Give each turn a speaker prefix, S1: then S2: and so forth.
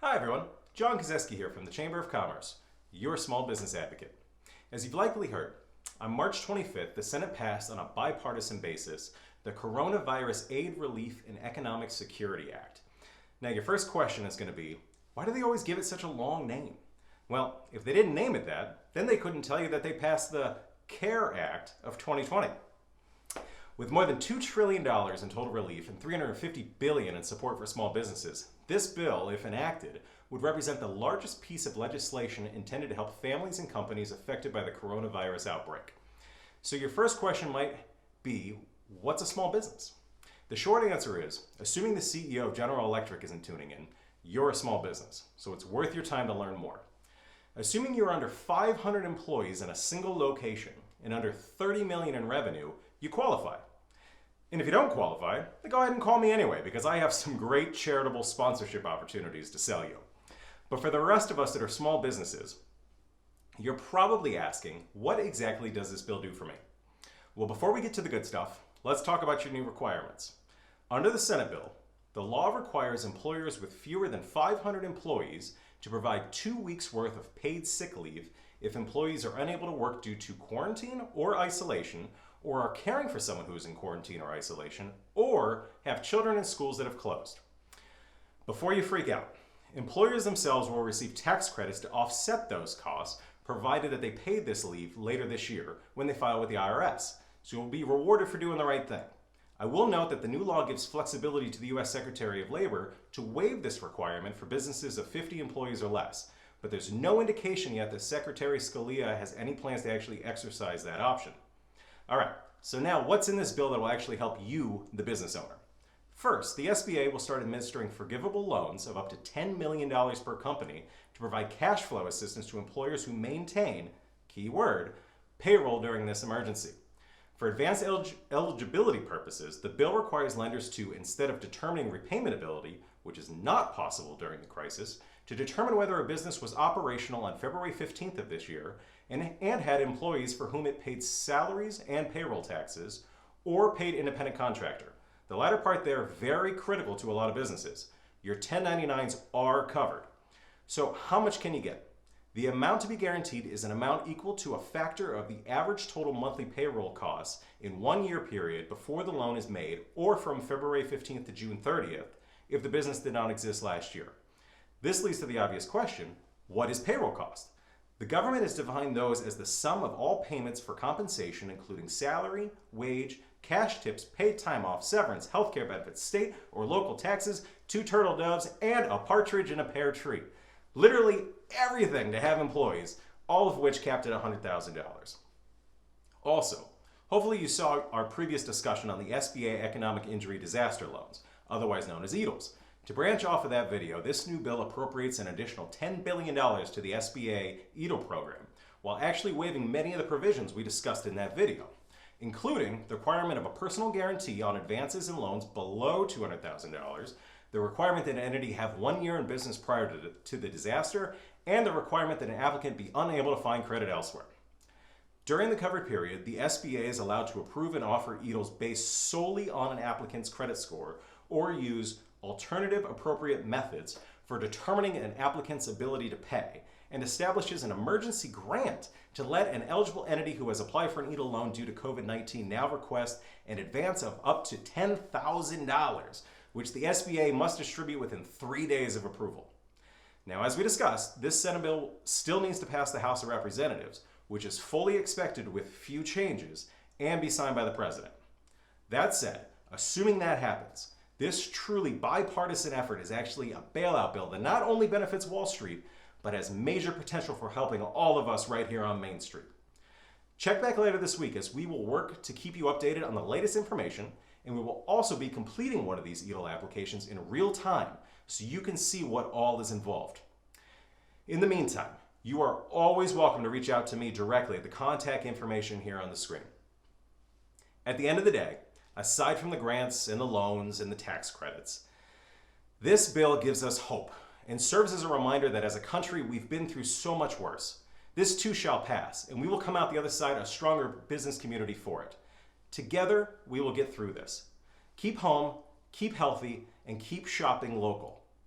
S1: Hi everyone, John Kozesky here from the Chamber of Commerce, your small business advocate. As you've likely heard, on March 25th, the Senate passed on a bipartisan basis the Coronavirus Aid, Relief, and Economic Security Act. Now your first question is going to be, why do they always give it such a long name? Well, if they didn't name it that, then they couldn't tell you that they passed the CARE Act of 2020. With more than $2 trillion in total relief and $350 billion in support for small businesses, this bill, if enacted, would represent the largest piece of legislation intended to help families and companies affected by the coronavirus outbreak. So your first question might be, what's a small business? The short answer is, assuming the CEO of General Electric isn't tuning in, you're a small business, so it's worth your time to learn more. Assuming you're under 500 employees in a single location and under $30 million in revenue, you qualify. And if you don't qualify, then go ahead and call me anyway, because I have some great charitable sponsorship opportunities to sell you. But for the rest of us that are small businesses, you're probably asking, what exactly does this bill do for me? Well, before we get to the good stuff, let's talk about your new requirements. Under the Senate bill, the law requires employers with fewer than 500 employees to provide 2 weeks' worth of paid sick leave if employees are unable to work due to quarantine or isolation, or are caring for someone who is in quarantine or isolation, or have children in schools that have closed. Before you freak out, employers themselves will receive tax credits to offset those costs, provided that they paid this leave later this year when they file with the IRS. So you'll be rewarded for doing the right thing. I will note that the new law gives flexibility to the U.S. Secretary of Labor to waive this requirement for businesses of 50 employees or less, but there's no indication yet that Secretary Scalia has any plans to actually exercise that option. All right, so now what's in this bill that will actually help you, the business owner? First, the SBA will start administering forgivable loans of up to $10 million per company to provide cash flow assistance to employers who maintain, keyword, payroll during this emergency. For advanced eligibility purposes, the bill requires lenders to, instead of determining repayment ability, which is not possible during the crisis, to determine whether a business was operational on February 15th of this year and had employees for whom it paid salaries and payroll taxes or paid independent contractor. The latter part there, very critical to a lot of businesses. Your 1099s are covered. So how much can you get? The amount to be guaranteed is an amount equal to a factor of the average total monthly payroll costs in 1 year period before the loan is made, or from February 15th to June 30th if the business did not exist last year. This leads to the obvious question, what is payroll cost? The government has defined those as the sum of all payments for compensation, including salary, wage, cash tips, paid time off, severance, healthcare benefits, state or local taxes, 2 turtle doves, and a partridge in a pear tree. Literally everything to have employees, all of which capped at $100,000. Also, hopefully you saw our previous discussion on the SBA Economic Injury Disaster Loans, otherwise known as EIDLs. To branch off of that video, this new bill appropriates an additional $10 billion to the SBA EIDL program, while actually waiving many of the provisions we discussed in that video, including the requirement of a personal guarantee on advances and loans below $200,000, the requirement that an entity have 1 year in business prior to the disaster, and the requirement that an applicant be unable to find credit elsewhere. During the covered period, the SBA is allowed to approve and offer EIDLs based solely on an applicant's credit score or use alternative appropriate methods for determining an applicant's ability to pay, and establishes an emergency grant to let an eligible entity who has applied for an EIDL loan due to COVID-19 now request an advance of up to $10,000, which the SBA must distribute within 3 days of approval. Now, as we discussed, this Senate bill still needs to pass the House of Representatives, which is fully expected with few changes, and be signed by the President. That said, assuming that happens, this truly bipartisan effort is actually a bailout bill that not only benefits Wall Street, but has major potential for helping all of us right here on Main Street. Check back later this week as we will work to keep you updated on the latest information, and we will also be completing one of these EIDL applications in real time so you can see what all is involved. In the meantime, you are always welcome to reach out to me directly at the contact information here on the screen. At the end of the day, aside from the grants and the loans and the tax credits, this bill gives us hope and serves as a reminder that as a country we've been through so much worse. This too shall pass, and we will come out the other side a stronger business community for it. Together, we will get through this. Keep home, keep healthy, and keep shopping local.